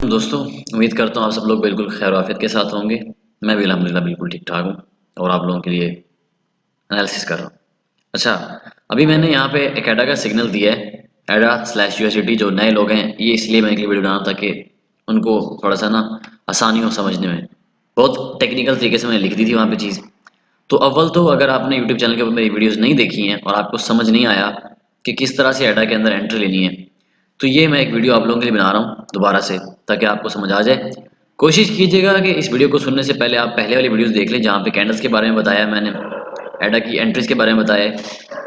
वालेकुम दोस्तों। उम्मीद करता हूँ आप सब लोग बिल्कुल खैर आफियत के साथ होंगे। मैं भी अल्हम्दुलिल्लाह बिल्कुल ठीक ठाक हूँ और आप लोगों के लिए एनालिसिस कर रहा हूँ। अच्छा, अभी मैंने यहाँ पे एक एडा का सिग्नल दिया है। एडा स्लैश यूएसडीटी जो नए लोग हैं, ये इसलिए मैं एक वीडियो बना रहा था कि उनको थोड़ा सा ना आसानी हो समझने में। बहुत टेक्निकल तरीके से मैंने लिख दी थी वहाँ पे चीज़। तो अव्वल तो अगर आपने यूट्यूब चैनल के ऊपर मेरी वीडियोस नहीं देखी हैं और आपको समझ नहीं आया कि किस तरह से एडा के अंदर एंट्री लेनी है, तो ये मैं एक वीडियो आप लोगों के लिए बना रहा हूँ दोबारा से, ताकि आपको समझ आ जाए। कोशिश कीजिएगा कि इस वीडियो को सुनने से पहले आप पहले वाली वीडियोस देख लें, जहाँ पे कैंडल्स के बारे में बताया है मैंने, एडा की एंट्रीज के बारे में बताया है,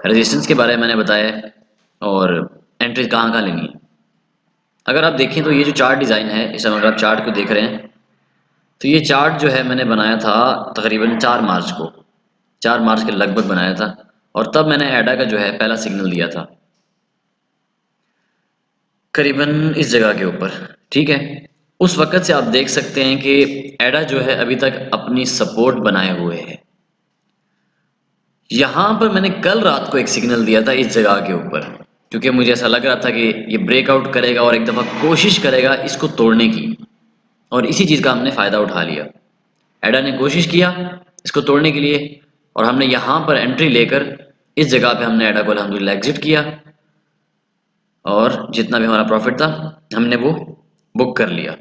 रेजिस्टेंस के बारे में मैंने बताया है और एंट्रीज कहाँ कहाँ लेनी है। अगर आप देखें तो ये जो चार्ट डिज़ाइन है, इस समय अगर आप चार्ट को देख रहे हैं तो ये चार्ट जो है मैंने बनाया था तकरीबन 4 मार्च को, 4 मार्च के लगभग बनाया था। और तब मैंने एडा का जो है पहला सिग्नल दिया था करीबन इस जगह के ऊपर। ठीक है, उस वक़्त से आप देख सकते हैं कि एडा जो है अभी तक अपनी सपोर्ट बनाए हुए है। यहाँ पर मैंने कल रात को एक सिग्नल दिया था इस जगह के ऊपर, क्योंकि मुझे ऐसा लग रहा था कि ये ब्रेकआउट करेगा और एक दफ़ा कोशिश करेगा इसको तोड़ने की, और इसी चीज़ का हमने फ़ायदा उठा लिया। एडा ने कोशिश किया इसको तोड़ने के लिए और हमने यहाँ पर एंट्री लेकर इस जगह पे हमने एडा को अल्हम्दुलिल्लाह एग्जिट किया और जितना भी हमारा प्रॉफिट था हमने वो बुक कर लिया।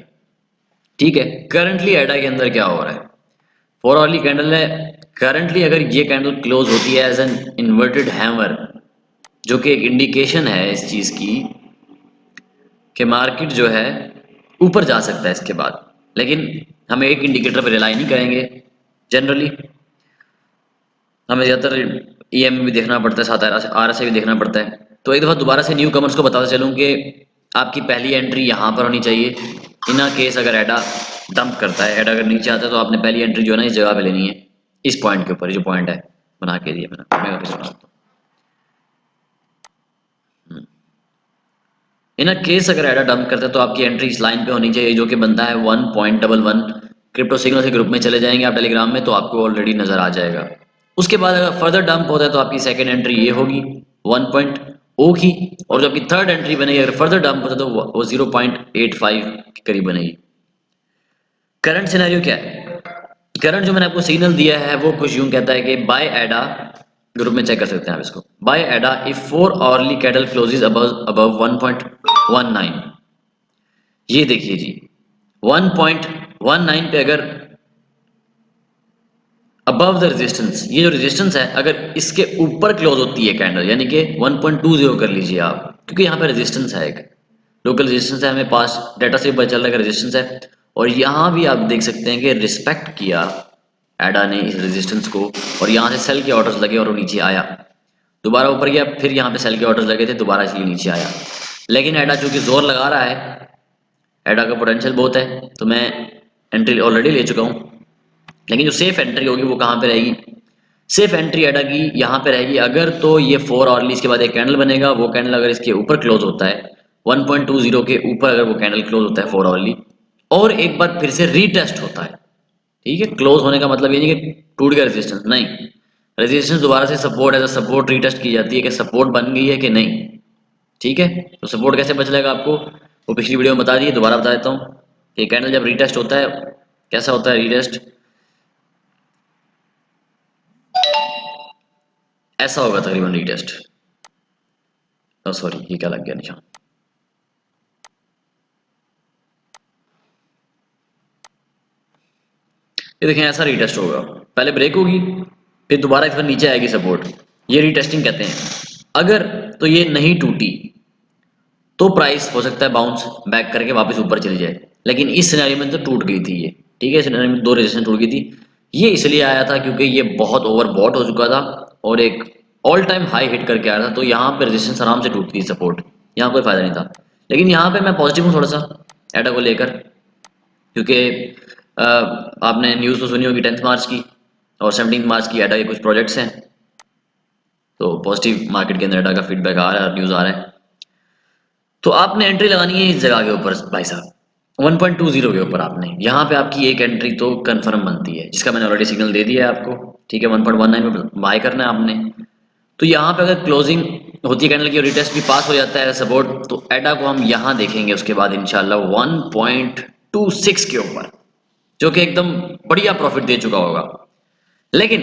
ठीक है, करंटली एडा के अंदर क्या हो रहा है? 4 आवरली कैंडल है। करंटली अगर ये कैंडल क्लोज होती है एज एन इन्वर्टेड हैमर, जो कि एक इंडिकेशन है इस चीज़ की कि मार्केट जो है ऊपर जा सकता है इसके बाद, लेकिन हम एक इंडिकेटर पर रिलाई नहीं करेंगे। जनरली हमें ज़्यादातर ईएम भी देखना पड़ता है, साथ आरएसआई भी देखना पड़ता है। तो एक दफ़ा दोबारा से न्यू कमर्स को बताता चलूँ कि आपकी पहली एंट्री यहाँ पर होनी चाहिए। इन केस अगर एडा डंप करता है, एडा अगर नीचे आता है, तो आपने पहली एंट्री जो है ना इस जगह पे लेनी है, इस पॉइंट के ऊपर। ये जो पॉइंट है बना के दिया मैंने, मैं वापस बनाता हूँ। इन केस अगर एडा डंप करता है तो आपकी एंट्री इस लाइन पे होनी चाहिए, जो कि बनता है 1.11। क्रिप्टो सिग्नल के ग्रुप में चले जाएंगे आप टेलीग्राम में, तो आपको ऑलरेडी नज़र आ जाएगा। उसके बाद अगर फर्दर डंप होता है तो आपकी सेकंड एंट्री ये होगी 1.0 की, और जो आपकी थर्ड एंट्री बनेगी अगर फर्दर डंप होता है तो वो 0.85 के करीब बनेगी। करंट सिनेरियो क्या है? करंट जो मैंने आपको सिग्नल दिया है वो कुछ यूं कहता है कि बाय एडा, ग्रुप में चेक कर सकते हैं आप इसको, by ADA if 4 hourly candle closes above above 1.19। ये देखिए जी, 1.19 पे अगर अबव द रेजिस्टेंस, ये जो रेजिस्टेंस है अगर इसके ऊपर क्लोज होती है कैंडल, यानी कि 1.20 कर लीजिए आप, क्योंकि यहाँ पे रेजिस्टेंस है, एक लोकल रेजिस्टेंस है, हमें पास डाटा से पता चल रहा है कि रेजिस्टेंस है। और यहाँ भी आप देख सकते हैं कि रिस्पेक्ट किया एडा ने इस रेजिस्टेंस को, और यहाँ से सेल के ऑर्डर्स लगे और वो नीचे आया, दोबारा ऊपर गया, फिर यहाँ पे सेल के ऑर्डर्स लगे थे, दोबारा इसलिए नीचे आया। लेकिन एडा चूंकि जोर लगा रहा है, एडा का पोटेंशियल बहुत है, तो मैं एंट्री ऑलरेडी ले चुका हूँ। लेकिन जो सेफ एंट्री होगी वो कहाँ पे रहेगी? सेफ एंट्री एडा की यहाँ पे रहेगी अगर तो ये 4 आवरली, इसके बाद एक कैंडल बनेगा, वो कैंडल अगर इसके ऊपर क्लोज होता है 1.20 के ऊपर, अगर वो कैंडल क्लोज होता है 4 आवरली और एक बार फिर से रीटेस्ट होता है। ठीक है, क्लोज होने का मतलब ये नहीं कि टूट गया रेजिस्टेंस, नहीं, रेजिस्टेंस दोबारा से support as a support retest की जाती है कि सपोर्ट बन गई है कि नहीं। ठीक है, तो सपोर्ट कैसे बच जाएगा आपको वो पिछली वीडियो में बता दिए, दोबारा बता देता हूँ कि कैंडल जब रीटेस्ट होता है कैसा होता है रीटेस्ट, ऐसा होगा तकरीबन रीटेस्ट। सॉरी, ये क्या लग गया निशान। ये देखें, ऐसा रीटेस्ट होगा, पहले ब्रेक होगी, फिर दोबारा इस पर नीचे आएगी सपोर्ट, ये रीटेस्टिंग कहते हैं। अगर तो ये नहीं टूटी तो प्राइस हो सकता है बाउंस बैक करके वापस ऊपर चली जाए, लेकिन इस सिनेरियो में तो टूट गई थी ये। ठीक है, इस सिनेरियो में 2 रेजिस्टेंस टूट गई थी। ये इसलिए आया था क्योंकि ये बहुत ओवरबॉट हो चुका था और एक ऑल टाइम हाई हिट करके आया था, तो यहाँ पे रेजिस्टेंस आराम से टूटती है, सपोर्ट, यहाँ कोई फायदा नहीं था। लेकिन यहाँ पे मैं पॉजिटिव हूँ थोड़ा सा एडा को लेकर, क्योंकि आपने न्यूज़ तो सुनी होगी 10 मार्च की और 17 मार्च की एडा के कुछ प्रोजेक्ट्स हैं, तो पॉजिटिव मार्केट के अंदर एडा का फीडबैक आ रहा है, न्यूज़ आ रहा है। तो आपने एंट्री लगानी है इस जगह के ऊपर भाई साहब, 1.20 के ऊपर आपने, यहाँ पे आपकी एक एंट्री तो कंफर्म बनती है, जिसका मैंने ऑलरेडी सिग्नल दे दिया है आपको। ठीक है, 1.19 में बाय करना है आपने। तो यहाँ पे अगर क्लोजिंग होती है कैंडल की, और रिटेस्ट भी पास हो जाता है सपोर्ट, तो एडा को हम यहाँ देखेंगे उसके बाद इंशाल्लाह 1.26 के ऊपर, जो कि एकदम बढ़िया प्रॉफिट दे चुका होगा। लेकिन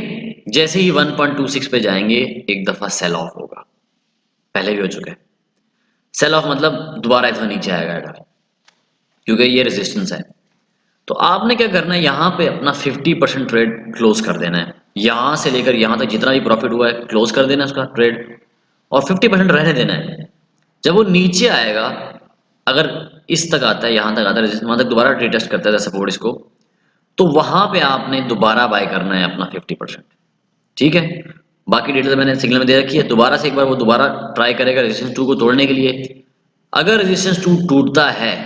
जैसे ही 1.26 पे जाएंगे एक दफा सेल ऑफ होगा, पहले भी हो चुका है सेल ऑफ, मतलब दोबारा इतना नीचे आएगा एडा, क्योंकि ये रेजिस्टेंस है। तो आपने क्या करना है, यहाँ पे अपना 50% ट्रेड क्लोज कर देना है, यहाँ से लेकर यहाँ तक जितना भी प्रॉफिट हुआ है क्लोज कर देना है उसका ट्रेड, और 50% रहने देना है। जब वो नीचे आएगा, अगर इस तक आता है, यहाँ तक आता है रेजिस्टेंस, वहाँ तक दोबारा रिटेस्ट करता है सपोर्ट इसको, तो वहाँ पे आपने दोबारा बाय करना है अपना 50%। ठीक है, बाकी डिटेल मैंने सिग्नल में दे रखी है, दोबारा से एक बार वो दोबारा ट्राई करेगा रेजिस्टेंस 2 को तोड़ने के लिए। अगर रेजिस्टेंस 2 टूटता है,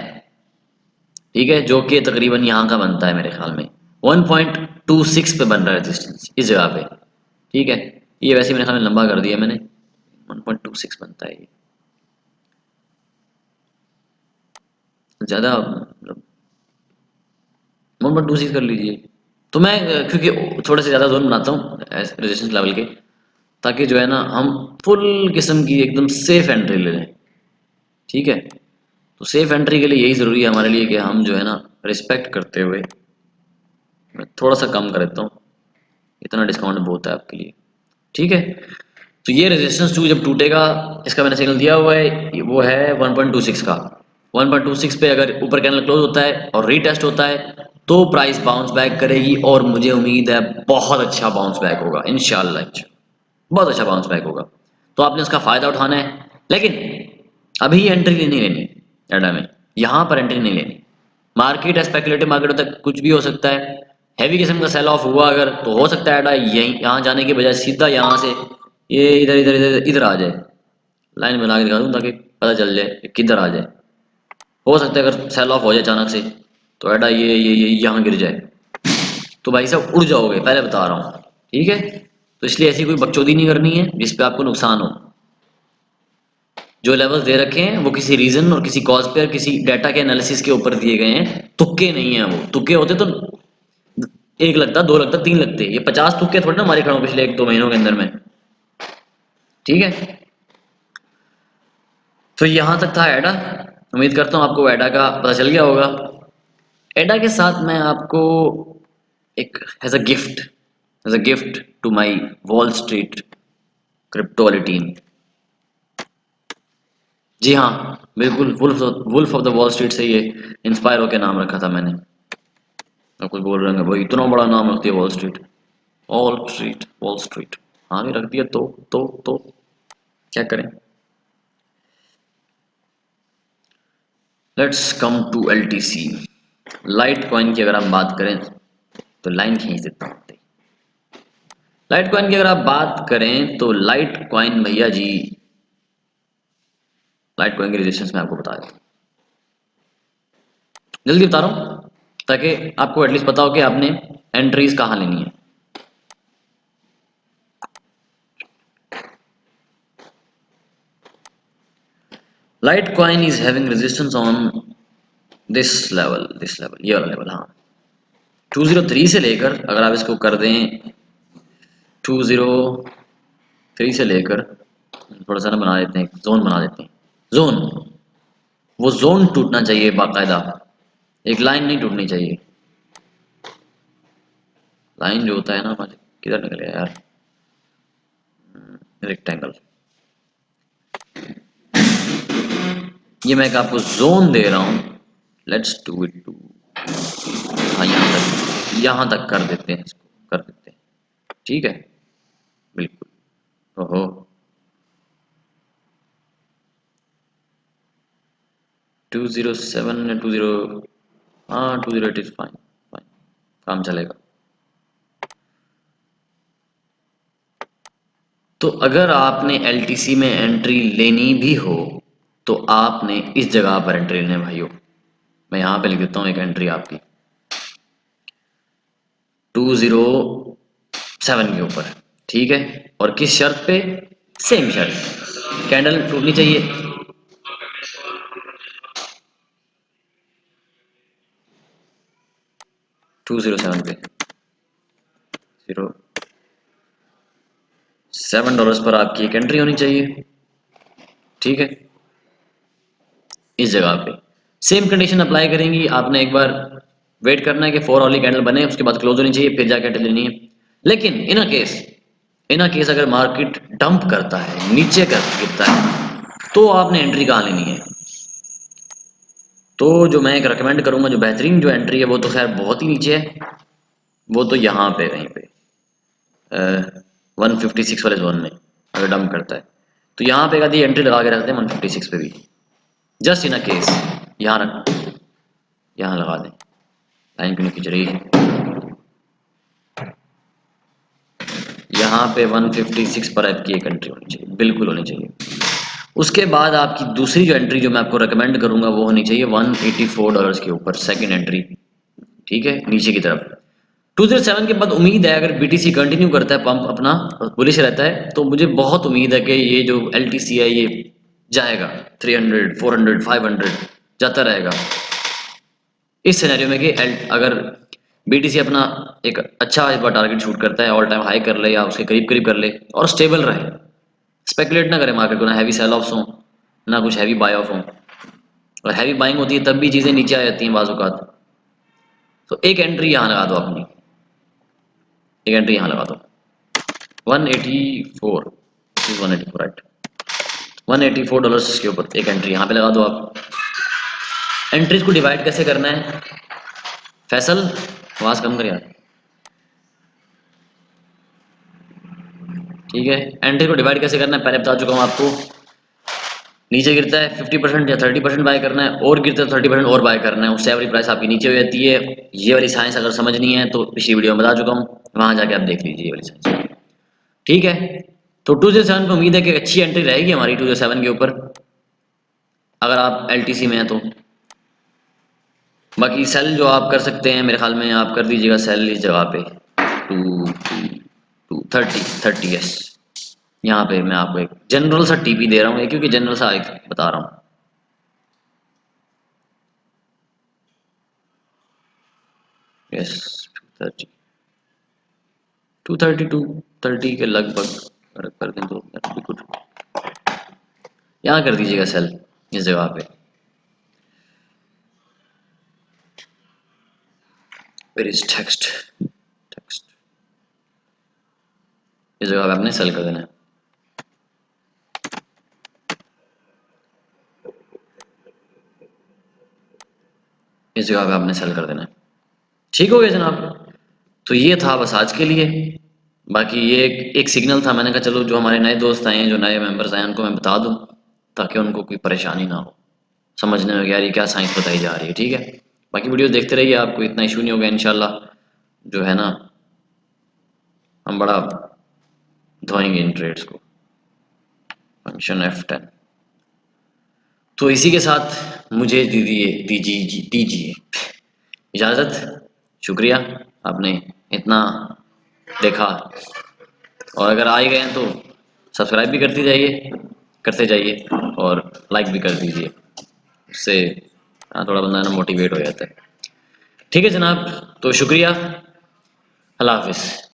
ठीक है, जो कि तकरीबन यहाँ का बनता है मेरे ख्याल में 1.26 पे बन रहा है रेजिस्टेंस इस जगह पे, ठीक है, ये वैसे मेरे ख्याल में लंबा कर दिया मैंने, 1.26 बनता है ये, ज़्यादा मतलब 1.26 कर लीजिए। तो मैं क्योंकि थोड़े से ज़्यादा जोन बनाता हूँ रेजिस्टेंस लेवल के, ताकि जो है ना हम फुल किस्म की एकदम सेफ एंट्री ले लें। ठीक है, तो सेफ एंट्री के लिए यही ज़रूरी है हमारे लिए कि हम जो है ना रिस्पेक्ट करते हुए, मैं थोड़ा सा कम कर देता हूँ, इतना डिस्काउंट बहुत है आपके लिए। ठीक है, तो ये रेजिस्टेंस 2 जब टूटेगा, इसका मैंने सिग्नल दिया हुआ है, वो है 1.26 का। 1.26 पे अगर ऊपर कैंडल क्लोज होता है और रीटेस्ट होता है तो प्राइस बाउंस बैक करेगी, और मुझे उम्मीद है बहुत अच्छा बाउंस बैक होगा इंशाल्लाह, बहुत अच्छा बाउंस बैक होगा। तो आपने उसका फ़ायदा उठाना है, लेकिन अभी एंट्री नहीं लेनी एडा में, यहाँ पर एंट्री नहीं लेनी। मार्केट है, स्पेकुलेटिव मार्केट होता है, कुछ भी हो सकता है। हैवी किस्म का सेल ऑफ हुआ अगर, तो हो सकता है एडा यहीं यहाँ जाने के बजाय सीधा यहाँ से ये इधर इधर इधर इधर आ जाए। लाइन बना के दिखा दूँ ताकि पता चल जाए कि किधर आ जाए। हो सकता है अगर सेल ऑफ हो जाए अचानक से, तो एडा ये यहाँ गिर जाए, तो भाई साहब उड़ जाओगे, पहले बता रहा हूँ। ठीक है, तो इसलिए ऐसी कोई बकचोदी नहीं करनी है जिस पे आपको नुकसान हो। जो लेवल्स दे रखे हैं वो किसी रीजन और किसी कॉज पे और किसी डाटा के एनालिसिस के ऊपर दिए गए हैं, तुक्के नहीं है। वो तुक्के होते तो एक लगता, दो लगता, तीन लगते, ये 50 तुक्के थोड़े ना मारे खड़ा हूं पिछले 1-2 महीनों के अंदर में। ठीक है, तो यहां तक था एडा। उम्मीद करता हूं आपको एडा का पता चल गया होगा। एडा के साथ मैं आपको एक as a gift to my Wall Street crypto वाली टीम। जी हाँ, बिल्कुल, wolf of the Wall Street से ये इंस्पायर होकर नाम रखा था मैंने। और कुछ बोल रहे हैं भाई इतना बड़ा नाम रखती है Wall Street, Wall Street Wall Street, हाँ भी रख दिया, तो क्या करें। Let's come to LTC. Litecoin की अगर हम बात करें तो लाइन खींच देता हूँ। लाइट कॉइन की अगर आप बात करें तो लाइट कॉइन भैया जी, लाइट कॉइन की रेजिस्टेंस मैं आपको बता देता हूँ, जल्दी बता रहा हूँ ताकि आपको एटलीस्ट पता हो कि आपने एंट्रीज कहाँ लेनी है। Litecoin is having resistance on this level, ये वाला लेवल, हाँ 203 से लेकर, अगर आप इसको कर दें 203 से लेकर, थोड़ा सा ना बना देते हैं, जोन बना देते हैं, जोन, वो जोन टूटना चाहिए बाकायदा, एक लाइन नहीं टूटनी चाहिए। लाइन जो होता है ना हमारे, किधर निकले यार, रेक्टेंगल, ये मैं आपको जोन दे रहा हूँ। लेट्स डू इट टू, हाँ यहाँ तक कर देते हैं, इसको कर देते हैं। ठीक है, बिल्कुल, ओहो 207 या 20, हाँ 208 इज फाइन, फाइन, काम चलेगा। तो अगर आपने एलटीसी में एंट्री लेनी भी हो तो आपने इस जगह पर एंट्री लेनी है भाइयों। मैं यहाँ पे लिख देता हूँ एक एंट्री आपकी 207 के ऊपर, ठीक है, और किस शर्त पे, सेम शर्त, कैंडल टूटनी चाहिए। 207 पे, $07 पर आपकी एक एंट्री होनी चाहिए। ठीक है, इस जगह पे सेम कंडीशन अप्लाई करेंगी। आपने एक बार वेट करना है कि 4 वाली कैंडल बने, उसके बाद क्लोज होनी चाहिए, फिर जाके एंट्री लेनी है। लेकिन इन केस अगर मार्केट डंप करता है, नीचे कर गिरता है, तो आपने एंट्री कहाँ लेनी है? तो जो मैं एक रिकमेंड करूंगा, जो बेहतरीन जो एंट्री है, वो तो खैर बहुत ही नीचे है, वो तो यहाँ पे कहीं पे 156 वाले जोन में अगर डंप करता है, तो यहाँ पे आधी एंट्री लगा के रखते हैं 156 पे भी, जस्ट इन अ केस। यहाँ रख, यहाँ लगा दें, लाइन क्यों नहीं खींच रही है? यहाँ पे 156 पर आपकी एक एंट्री होनी चाहिए, बिल्कुल होनी चाहिए। उसके बाद आपकी दूसरी जो एंट्री जो मैं आपको रिकमेंड करूंगा वो होनी चाहिए $184 के ऊपर, सेकंड एंट्री। ठीक है, नीचे की तरफ 207 के बाद उम्मीद है अगर बीटीसी कंटिन्यू करता है पंप अपना, बुलिश रहता है, तो मुझे बहुत उम्मीद है कि ये जो एलटीसी है ये जाएगा 300, 400, 500 जाता रहेगा। इस सिनेरियो में कि अगर बीटीसी अपना एक अच्छा इस बार टारगेट शूट करता है, ऑल टाइम हाई कर ले या उसके करीब करीब कर ले और स्टेबल रहे, स्पेकुलेट ना करें मार्केट को, ना हैवी सेल ऑफ्स हों, ना कुछ हैवी बाय ऑफ हों। और हैवी बाइंग होती है तब भी चीज़ें नीचे आ जाती हैं बाज़-औक़ात। तो एक एंट्री यहाँ लगा दो अपनी, एक एंट्री यहाँ लगा दो 184, 184 राइट, $184 के ऊपर एक एंट्री यहाँ पे लगा दो आप। एंट्रीज को डिवाइड कैसे करना है? फैसल आवाज़ कम कर यार। ठीक है, एंट्री को डिवाइड कैसे करना है पहले बता चुका हूँ आपको। नीचे गिरता है 50% या 30% बाय करना है, और गिरता है 30% और बाय करना है, उससे एवरेज प्राइस आपकी नीचे हो जाती है। ये वाली साइंस अगर समझनी है तो पिछली वीडियो में बता चुका हूँ, वहाँ जाके आप देख लीजिए ये वाली साइंस। ठीक है, तो 207 पे उम्मीद है कि अच्छी एंट्री रहेगी हमारी 207 के ऊपर, अगर आप एलटीसी में हैं तो। बाकी सेल जो आप कर सकते हैं, मेरे ख्याल में आप कर दीजिएगा सेल इस जगह पे 30 यस। यहाँ पे मैं आपको एक जनरल सा टीपी दे रहा हूँ, क्योंकि जनरल सा एक बता रहा हूँ। यस 230, 230 230 के लगभग अगर कर दें तो गुड। यहाँ कर दीजिएगा सेल इस जगह पे, वेयर इज टेक्स्ट, टेक्स्ट इस जगह पे आपने सेल कर देना है। इस जगह पे आपने सेल कर देना है। ठीक हो गया जनाब। तो ये था बस आज के लिए। बाकी ये एक सिग्नल था, मैंने कहा चलो जो हमारे नए दोस्त आए हैं, जो नए मेंबर्स आए हैं, उनको मैं बता दूं ताकि उनको कोई परेशानी ना हो समझने में, यार ये क्या साइंस बताई जा रही है। ठीक है, बाकी वीडियो देखते रहिए, आपको इतना इशू नहीं होगा इंशाल्लाह। जो है ना, हम बड़ा धोएंगे इन ट्रेड्स को। Function F10। तो इसी के साथ मुझे दीजिए इजाज़त। शुक्रिया, आपने इतना देखा, और अगर आ ही गए हैं तो सब्सक्राइब भी करते जाइए और लाइक भी कर दीजिए, उससे थोड़ा बंदा ना मोटिवेट हो जाता है। ठीक है जनाब, तो शुक्रिया, अल्लाह हाफिज़।